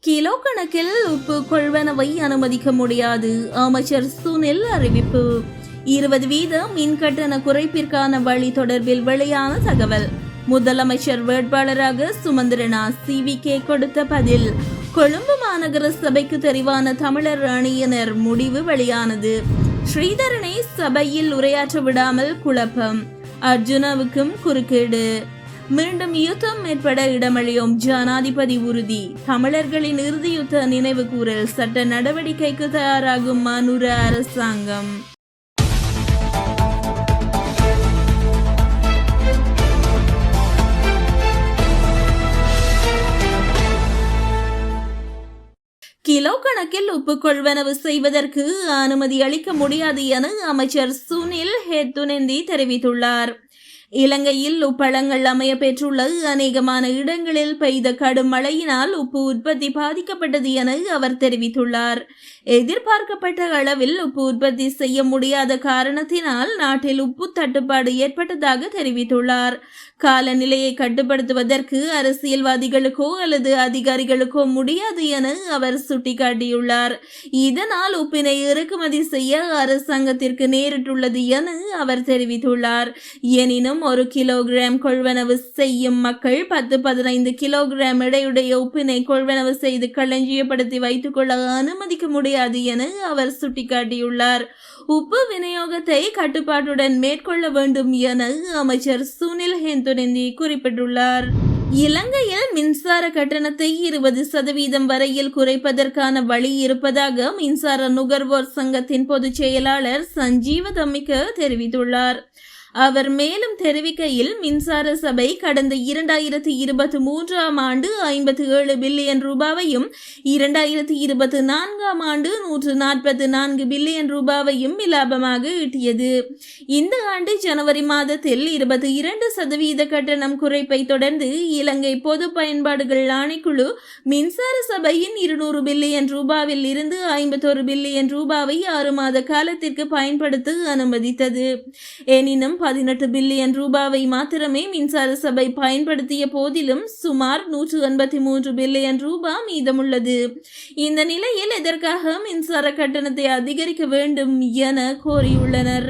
Kilo கணக்கில் உப்பு கொள்வனவை அனுமதிக்க முடியாது. அமைச்சர் சுனில் அறிவிப்பு. 20% மின் கட்டண குறைப்பிற்கான வழி தொடர்பில் வெளியான தகவல். முதலமைச்சர் வேட்பாளராக சுமந்திரனா CVK கொடுத்த பதில். கொழும்பு மாநகர சபைக்கு தெரிவான தமிழர் அணியினர் முடிவு வெளியானது. ஸ்ரீதரனை சபையில் உரையாற்ற விடாமல் குழப்பம். அர்ஜுனாவுக்கும் குறுக்கீடு. மீண்டும் யுத்தம் ஏற்பட இடமளியும் ஜனாதிபதி உறுதி. தமிழர்களின் இறுதி யுத்த நினைவு கூறல். சட்ட நடவடிக்கைக்கு தயாராகும் மனுர அரசாங்கம். கிலோ கணக்கில் உப்பு கொள்வனவு செய்வதற்கு அனுமதி அளிக்க முடியாது என அமைச்சர் சுனில் ஹெத்துனெந்தி தெரிவித்துள்ளார். இலங்கையில் உப்பளங்கள் அமைய பெற்றுள்ள அநேகமான இடங்களில் பெய்த கடும் மழையினால் உப்பு உற்பத்தி பாதிக்கப்பட்டது என அவர் தெரிவித்துள்ளார். எதிர்பார்க்கப்பட்ட அளவில் உப்பு உற்பத்தி செய்ய முடியாத காரணத்தினால் நாட்டில் உப்பு தட்டுப்பாடு ஏற்பட்டதாக தெரிவித்துள்ளார். காலநிலையை கட்டுப்படுத்துவதற்கு அரசியல்வாதிகளுக்கோ அல்லது அதிகாரிகளுக்கோ முடியாது என அவர் சுட்டிக்காட்டியுள்ளார். இதனால் உப்பினை இறக்குமதி செய்ய அரசாங்கத்திற்கு நேரிட்டுள்ளது என அவர் தெரிவித்துள்ளார். எனினும் 1 கிலோகிராம் கொள்வனவு செய்யும் மக்கள் 10-15 கிலோகிராம் எடையுடைய உப்பினை கொள்வனவு செய்து களஞ்சியப்படுத்தி வைத்துக் கொள்ள அனுமதிக்க முடியாது என அவர் சுட்டிக்காட்டியுள்ளார். உப்பு விநியோகத்தை கட்டுப்பாட்டுடன் மேற்கொள்ள வேண்டும் என அமைச்சர் சுனில் ஹெத்துனெந்தி குறிப்பிட்டுள்ளார். இலங்கையில் மின்சார கட்டணத்தை 20% வரையில் குறைப்பதற்கான வழி இருப்பதாக மின்சார நுகர்வோர் சங்கத்தின் பொதுச் செயலாளர் சஞ்சீவ தம்மிக்க தெரிவித்துள்ளார். அவர் மேலும் தெரிவிக்கையில், மின்சார சபை கடந்த 2023 ஆண்டு 57 பில்லியன் ரூபாவையும் 2024 ஆண்டு 144 பில்லியன் ரூபாவையும் இலாபமாக ஈட்டியது. இந்த ஆண்டு ஜனவரி மாதத்தில் 22% கட்டணம் குறைப்பை தொடர்ந்து இலங்கை பொது பயன்பாடுகள் ஆணைக்குழு மின்சார சபையின் 200 பில்லியன் ரூபாவில் இருந்து 51 பில்லியன் ரூபாவை 6 மாத காலத்திற்கு பயன்படுத்த அனுமதித்தது. எனினும் 18 பில்லியன் ரூபாவை மாத்திரமே மின்சார சபை பயன்படுத்திய போதிலும் சுமார் 183 பில்லியன் ரூபாய் மீதமுள்ளது. இந்த நிலையில் எதற்காக மின்சார கட்டணத்தை அதிகரிக்க வேண்டும் என கோரியுள்ளனர்.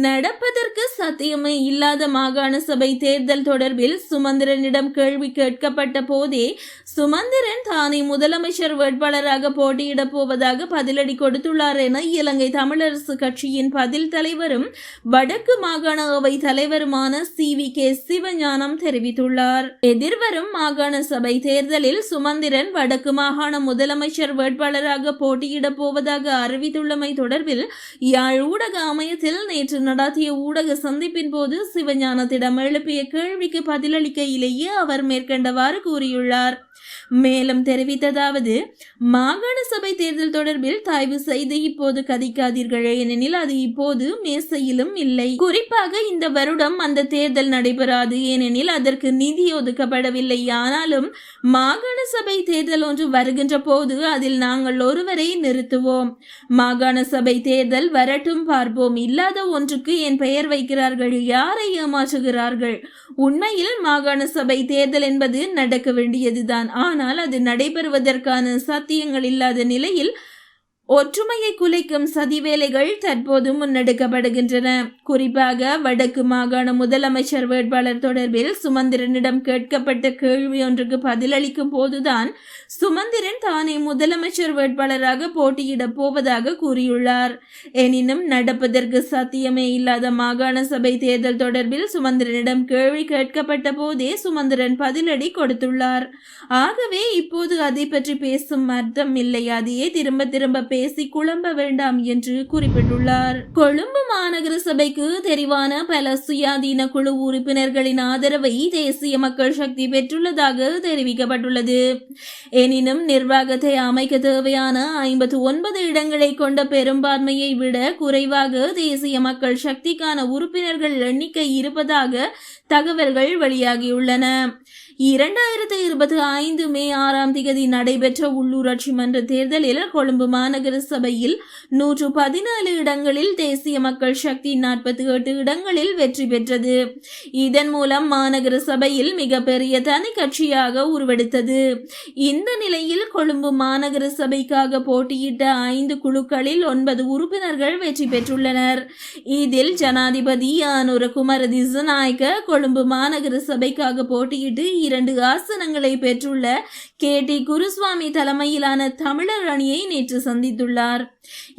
நடப்பதற்கு சாத்தியமே இல்லாத மாகாண சபை தேர்தல் தொடர்பில் சுமந்திரனிடம் கேள்வி கேட்கப்பட்ட போதே சுமந்திரன் தானே முதலமைச்சர் வேட்பாளராக போட்டியிட போவதாக பதிலடி கொடுத்துள்ளார் என இலங்கை தமிழரசு கட்சியின் பதில் தலைவரும் வடக்கு மாகாண அவை தலைவருமான CVK சிவஞானம் தெரிவித்துள்ளார். எதிர்வரும் மாகாண சபை தேர்தலில் சுமந்திரன் வடக்கு மாகாண முதலமைச்சர் வேட்பாளராக போட்டியிட போவதாக அறிவித்துள்ளமை தொடர்பில் யாழ் ஊடக அமையத்தில் நேற்று நடத்திய ஊடக சந்திப்பின் போது சிவஞானத்திடம் எழுப்பிய கேள்விக்கு பதிலளிக்கையிலேயே அவர் மேற்கண்டவாறு கூறியுள்ளார். மேலும் தெரிவித்ததாவது, மாகாண சபை தேர்தல் தொடர்பில் தயவு செய்து இப்போது கதிக்காதீர்கள், ஏனெனில் அது இப்போது மேசையிலும் இல்லை. குறிப்பாக இந்த வருடம் அந்த தேர்தல் நடைபெறாது, ஏனெனில் அதற்கு நிதி ஒதுக்கப்படவில்லை. ஆனாலும் மாகாண சபை தேர்தல் ஒன்று வருகின்ற போது அதில் நாங்கள் ஒருவரை நிறுத்துவோம். மாகாண சபை தேர்தல் வரட்டும், பார்ப்போம். இல்லாத ஒன்றுக்கு என் பெயர் வைக்கிறார்கள், யாரை ஏமாற்றுகிறார்கள்? உண்மையில் மாகாண சபை தேர்தல் என்பது நடக்க வேண்டியதுதான். ஆனால் அது நடைபெறுவதற்கான சாத்தியங்கள் இல்லாத நிலையில் ஒற்றுமையை குலைக்கும் சதி வேலைகள் தற்போது முன்னெடுக்கப்படுகின்றன. குறிப்பாக வடக்கு மாகாண முதலமைச்சர் வேட்பாளர் தொடர்பில் சுமந்திரனிடம் கேட்கப்பட்ட கேள்வி ஒன்றுக்கு பதிலளிக்கும் போதுதான் சுமந்திரன் தானே முதலமைச்சர் வேட்பாளராக போட்டியிட போவதாக கூறியுள்ளார். எனினும் நடப்பதற்கு சாத்தியமே இல்லாத மாகாண சபை தேர்தல் தொடர்பில் சுமந்திரனிடம் கேள்வி கேட்கப்பட்ட போதே சுமந்திரன் பதிலடி கொடுத்துள்ளார். ஆகவே இப்போது அதை பற்றி பேசும் அர்த்தம் இல்லை. அதையே திரும்ப திரும்ப பேசி குழம்ப வேண்டாம் என்று குறிப்பிட்டுள்ளார். கொழும்பு மாநகர சபைக்கு தெரிவான பல சுயாதீன குழு உறுப்பினர்களின் ஆதரவை தேசிய மக்கள் சக்தி பெற்றுள்ளதாக தெரிவிக்கப்பட்டுள்ளது. எனினும் நிர்வாகத்தை அமைக்க தேவையான 59 இடங்களை கொண்ட பெரும்பான்மையை விட குறைவாக தேசிய மக்கள் சக்திக்கான உறுப்பினர்கள் எண்ணிக்கை இருப்பதாக தகவல்கள் வெளியாகியுள்ளன. 2025 மே 6 நடைபெற்ற உள்ளூராட்சி மன்ற தேர்தலில் கொழும்பு மாநகர சபையில் 114 இடங்களில் தேசிய மக்கள் சக்தி 48 இடங்களில் வெற்றி பெற்றது. இதன் மூலம் மாநகர சபையில் மிகப்பெரிய தனி கட்சியாக உருவெடுத்தது. இந்த நிலையில் கொழும்பு மாநகர சபைக்காக போட்டியிட்ட 5 குழுக்களில் 9 உறுப்பினர்கள் வெற்றி பெற்றுள்ளனர். இதில் ஜனாதிபதி அனுரகுமார திசாநாயக்க கொழும்பு மாநகர சபைக்காக போட்டியிட்டு 2 ஆசனங்களை பெற்றுள்ள KT குருசுவாமி தலைமையிலான தமிழர் அணியை நேற்று சந்தித்துள்ளார்.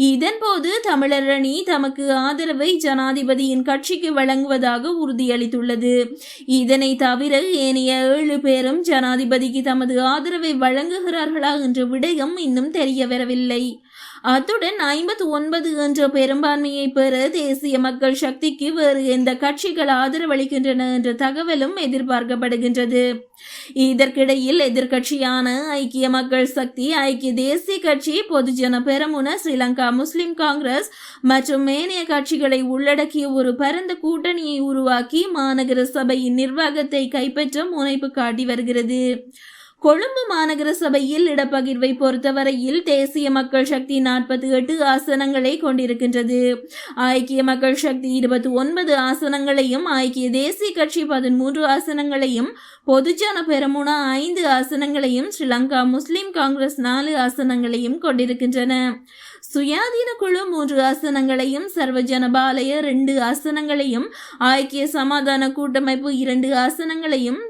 இதன்போது தமிழர் அணி தமக்கு ஆதரவை ஜனாதிபதியின் கட்சிக்கு வழங்குவதாக உறுதியளித்துள்ளது. இதனை தவிர ஏனைய 7 பேரும் ஜனாதிபதிக்கு தமது ஆதரவை வழங்குகிறார்களா என்ற விடயம் இன்னும் தெரிய வரவில்லை. அத்துடன் 59 என்ற பெரும்பான்மையை பெற தேசிய மக்கள் சக்திக்கு வேறு எந்த கட்சிகள் ஆதரவளிக்கின்றன என்ற தகவலும் எதிர்பார்க்கப்படுகின்றது. இதற்கிடையில் எதிர்கட்சியான ஐக்கிய மக்கள் சக்தி, ஐக்கிய தேசிய கட்சி, பொதுஜன பெரமுன, ஸ்ரீலங்கா முஸ்லிம் காங்கிரஸ் மற்றும் ஏனைய கட்சிகளை உள்ளடக்கிய ஒரு பரந்த கூட்டணியை உருவாக்கி மாநகர சபையின் நிர்வாகத்தை கைப்பற்ற முனைப்பு காட்டி வருகிறது. கொழும்பு மாநகர சபையில் இடப்பகிர்வை பொறுத்தவரையில் தேசிய மக்கள் சக்தி 48 ஆசனங்களை கொண்டிருக்கின்றது. ஐக்கிய மக்கள் சக்தி 29 ஆசனங்களையும், ஐக்கிய தேசிய கட்சி 13 ஆசனங்களையும், பொதுஜன பெரமுன 5 ஆசனங்களையும், ஸ்ரீலங்கா முஸ்லிம் காங்கிரஸ் 4 ஆசனங்களையும் கொண்டிருக்கின்றன. சுயாதீன குழு 3 ஆசனங்களையும், சர்வஜன பாலய 2 ஆசனங்களையும், ஐக்கிய சமாதான கூட்டமைப்பு 2 ஆசனங்களையும்,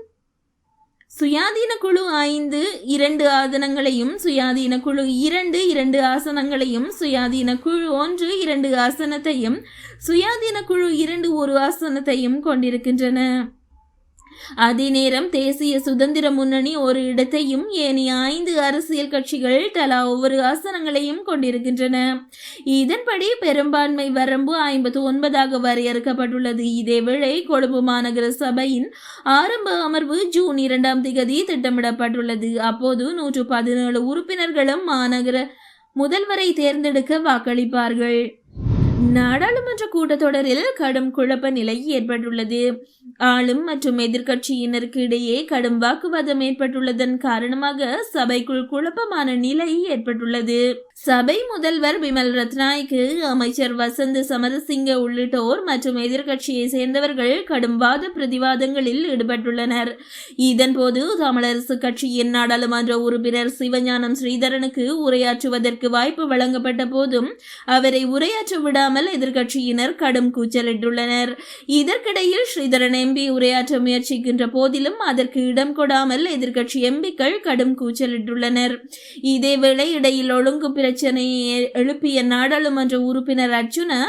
சுயாதீன குழு 5 2 ஆசனங்களையும், சுயாதீன குழு 2 ஆசனங்களையும், சுயாதீன குழு 1 2 ஆசனத்தையும், சுயாதீன குழு 2 1 ஆசனத்தையும் கொண்டிருக்கின்றன. அதே நேரம் தேசிய சுதந்திர முன்னணி 1 இடத்தையும், ஏனைய 5 அரசியல் கட்சிகள் தலா ஒவ்வொரு ஆசனங்களையும் கொண்டிருக்கின்றன. இதன்படி பெரும்பான்மை வரம்பு 59ஆக வரையறுக்கப்பட்டுள்ளது. இதேவேளை கொழும்பு மாநகர சபையின் ஆரம்ப அமர்வு ஜூன் 2 திட்டமிடப்பட்டுள்ளது. அப்போது 117 உறுப்பினர்களும் மாநகர முதல்வரை தேர்ந்தெடுக்க வாக்களிப்பார்கள். நாடாளுமன்ற கூட்டத்தொடரில் கடும் குழப்ப நிலை ஏற்பட்டுள்ளது. ஆளும் மற்றும் எதிர்கட்சியினருக்கு இடையே கடும் வாக்குவாதம் ஏற்பட்டுள்ளதன் காரணமாக சபைக்குள் குழப்பமான நிலை ஏற்பட்டுள்ளது. சபை முதல்வர் பிமல் ரத்நாயக்கு, அமைச்சர் வசந்த் சமரசிங்க உள்ளிட்டோர் மற்றும் எதிர்கட்சியை சேர்ந்தவர்கள் கடும் வாத பிரதிவாதங்களில் ஈடுபட்டுள்ளனர். இதன்போது தமிழரசு கட்சியின் நாடாளுமன்ற உறுப்பினர் சிவஞானம் ஸ்ரீதரனுக்கு உரையாற்றுவதற்கு வாய்ப்பு வழங்கப்பட்ட போதும் அவரை உரையாற்ற விடாமல் எதிர்கட்சியினர் கடும் கூச்சலிட்டுள்ளனர். இதற்கிடையில் ஸ்ரீதரன் MP உரையாற்ற முயற்சிக்கின்ற போதிலும் அதற்கு இடம் கொடாமல் எதிர்கட்சி MPக்கள் கடும் கூச்சலிட்டுள்ளனர். இதேவேளை இடையில் ஒழுங்கு பிரச்சனையை எழுப்பிய நாடாளுமன்ற உறுப்பினர் அர்ச்சுனா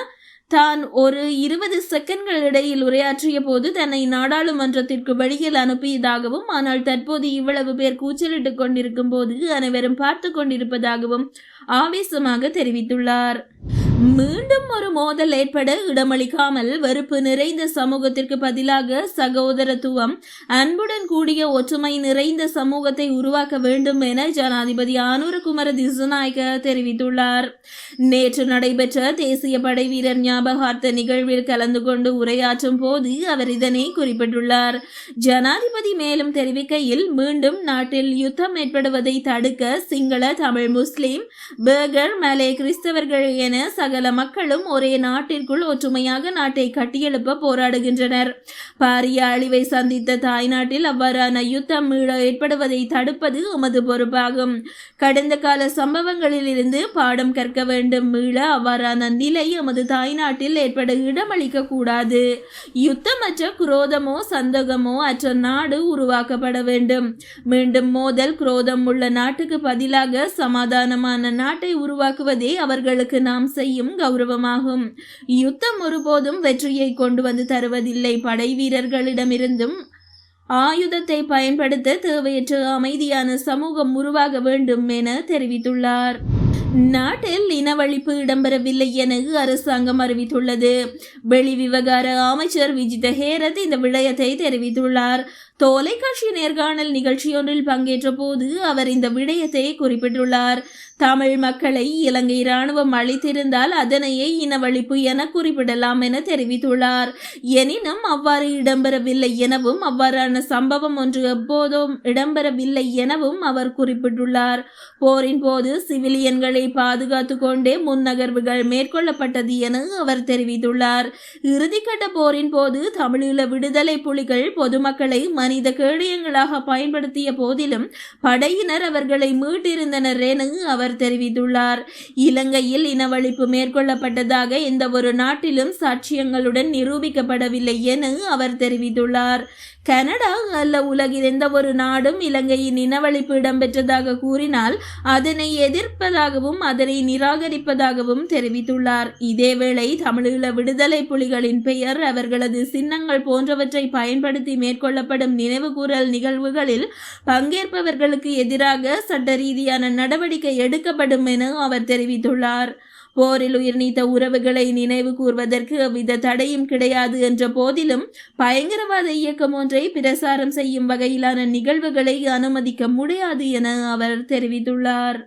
தான் ஒரு 20 செகண்ட்கள் இடையில் உரையாற்றிய போது தன்னை நாடாளுமன்றத்திற்கு வெளியில் அனுப்பியதாகவும், ஆனால் தற்போது இவ்வளவு பேர் கூச்சலிட்டுக் கொண்டிருக்கும் போது அனைவரும் பார்த்து கொண்டிருப்பதாகவும் ஆவேசமாக தெரிவித்துள்ளார். மீண்டும் ஒரு மோதல் ஏற்பட இடமளிக்காமல் வெறுப்பு நிறைந்த சமூகத்திற்கு பதிலாக சகோதரத்துவம், அன்புடன் கூடிய ஒற்றுமை நிறைந்த சமூகத்தை உருவாக்க வேண்டும் என ஜனாதிபதி அனுரகுமார திசாநாயக்க தெரிவித்துள்ளார். நேற்று நடைபெற்ற தேசிய படை வீரர் ஞாபகார்த்த நிகழ்வில் கலந்து கொண்டு உரையாற்றும் போது அவர் இதனை குறிப்பிட்டுள்ளார். ஜனாதிபதி மேலும் தெரிவிக்கையில், மீண்டும் நாட்டில் யுத்தம் ஏற்படுவதை தடுக்க சிங்கள, தமிழ், முஸ்லிம், பேகர், மலே, கிறிஸ்தவர்கள் என சகல மக்களும் ஒரே நாட்டிற்குள் ஒற்றுமையாக நாட்டை கட்டியெழுப்ப போராடுகின்றனர். பாரிய அழிவை சந்தித்த தாய்நாட்டில் அவ்வாறான யுத்தம் மீள ஏற்படுவதை தடுப்பது எமது பொறுப்பாகும். கடந்த கால சம்பவங்களில் இருந்து பாடம் கற்க வேண்டும். மீள அவ்வாறான நிலை எமது தாய்நாட்டில் ஏற்பட இடமளிக்க கூடாது. யுத்தமற்ற, குரோதமோ சந்தோகமோ அற்ற நாடு உருவாக்கப்பட வேண்டும். மீண்டும் மோதல், குரோதம் உள்ள நாட்டுக்கு பதிலாக சமாதானமான நாட்டை உருவாக்குவதே அவர்களுக்கு நாம் செய்யும் கௌரவமாகும். யுத்தம் ஒருபோதும் வெற்றியை கொண்டு வந்து தருவதில்லை. படை வீரர்களிடமிருந்தும் ஆயுதத்தை பயன்படுத்த தேவையற்ற அமைதியான சமூகம் உருவாக வேண்டும் என தெரிவித்துள்ளார். நாட்டில் இனவழிப்பு இடம்பெறவில்லை என அரசாங்கம் அறிவித்துள்ளது. வெளிவிவகார அமைச்சர் விஜித ஹேரத் இந்த விடயத்தை தெரிவித்துள்ளார். தொலைக்காட்சி நேர்காணல் நிகழ்ச்சியொன்றில் பங்கேற்ற போது அவர் இந்த விடயத்தை குறிப்பிட்டுள்ளார். தமிழ் மக்களை இலங்கை இராணுவம் அழித்திருந்தால் அதனையே இனவழிப்பு என குறிப்பிடலாம் என தெரிவித்துள்ளார். எனினும் அவ்வாறு இடம்பெறவில்லை எனவும் அவ்வாறான சம்பவம் ஒன்று எப்போதும் இடம்பெறவில்லை எனவும் அவர் குறிப்பிட்டுள்ளார். போரின் போது சிவிலியன்களை பாதுகாத்து கொண்டே முன்னகர்வுகள் மேற்கொள்ளப்பட்டது என அவர் தெரிவித்துள்ளார். இறுதிக்கட்ட போரின் போது தமிழீழ விடுதலை புலிகள் பொதுமக்களை மனித கேடயங்களாக பயன்படுத்திய போதிலும் படையினர் அவர்களை மீட்டிருந்தனர் என அவர் தெரிவித்துள்ளார். இலங்கையில் இனவழிப்பு மேற்கொள்ளப்பட்டதாக எந்த ஒரு நாட்டிலும் சாட்சியங்களுடன் நிரூபிக்கப்படவில்லை என அவர் தெரிவித்துள்ளார். கனடா அல்ல உலகில் எந்த ஒரு நாடும் இலங்கையின் இனவழிப்பு இடம்பெற்றதாக கூறினால் அதனை எதிர்ப்பதாகவும் அதனை நிராகரிப்பதாகவும் தெரிவித்துள்ளார். இதேவேளை தமிழீழ விடுதலை புலிகளின் பெயர் அவர்களது சின்னங்கள் போன்றவற்றை பயன்படுத்தி மேற்கொள்ளப்படும் நினைவுகூரல் நிகழ்வுகளில் பங்கேற்பவர்களுக்கு எதிராக சட்ட ரீதியான நடவடிக்கை எடுக்கப்படும் என அவர் தெரிவித்துள்ளார். போரில் உயிர் நீத்த உறவுகளை நினைவு கூர்வதற்கு எவ்வித தடையும் கிடையாது என்ற போதிலும் பயங்கரவாத இயக்கம் ஒன்றை பிரசாரம் செய்யும் வகையிலான நிகழ்வுகளை அனுமதிக்க முடியாது என அவர் தெரிவித்துள்ளார்.